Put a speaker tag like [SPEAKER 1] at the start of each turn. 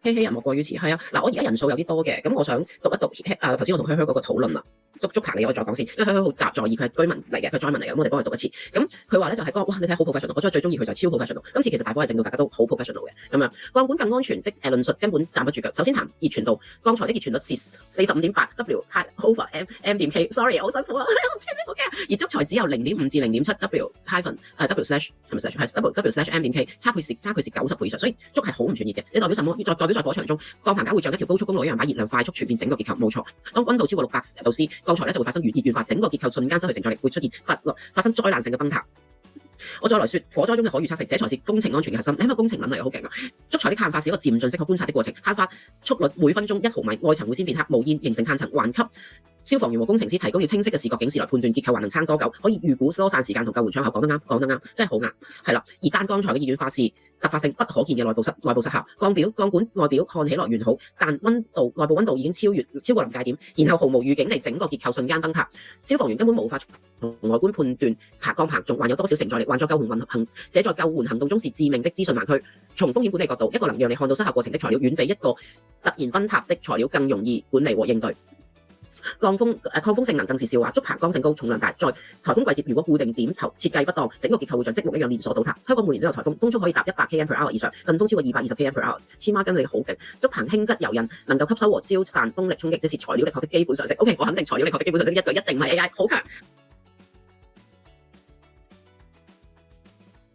[SPEAKER 1] 希希人莫過於此，係啊。嗱，我而家人數有啲多嘅，咁我想讀一讀頭先我同香香嗰個討論啦。竹棚你可以再講先，因為香香好在意，佢係居民嚟嘅，佢係 join 民嚟嘅，咁我哋幫佢讀一次。咁佢話咧就係講，哇，你睇好 professional，我最中意佢就係超 professional。今次其實大科係令到大家都好 professional 嘅，咁樣鋼管更安全的論述根本站不住腳。首先談熱傳導，剛才的熱傳率是45.8 W over m 點 K，sorry 好辛苦啊，我唔知咩好嘅。而竹材只有0.5至0.7 W W slash 係咪 slash 係 W slash m 點 K， 差距是90倍以上，所以竹係好唔專業嘅。你代表什麼？代表在火場中，鋼棚架會像一條高速公路一樣，把熱量快速傳遍整個結構，冇錯。當溫度超過600度 C， 鋼材咧就會發生熱化，整個結構瞬間失去承載力，會出現發生災難性嘅崩塌。我再來說火災中嘅可預測性，這才是工程安全嘅核心。你係咪工程能力好勁啊？竹材的碳化是一個漸進式可觀察的過程，碳化速率每分鐘1毫米，外層會先變黑，冒煙形成碳層，還給消防員和工程師提供了清晰嘅視覺警示來判斷結構還能撐多久，可以預估疏散時間同救援窗口。講得啱，真係好啱，係啦。而單鋼材嘅熱氧化是突發性不可見嘅內部失效，鋼管外表看起來完好，但內部溫度已經超過臨界點，然後毫無預警地整個結構瞬間崩塌，消防員根本無法從外觀判斷鋼棚仲還有多少承載力，還在救援行，這在救援行動中是致命的資訊盲區。從風險管理角度，一個能讓你看到失效過程的材料，遠比一個突然崩塌的材料更容易管理和應對。抗風性能更是笑話，竹棚剛性高，重量大，在颱風季節如果固定點頭設計不當，整個結構會像積木一樣連鎖倒塌。香港每年都有颱風，風速可以達100 km/h 以上，陣風超過220 km/h。黐孖筋你好勁！竹棚輕質柔韌，能夠吸收和消散風力衝擊，這是材料力學的基本常識。OK， 我肯定材料力學的基本常識一句一定唔係 AI， 好強。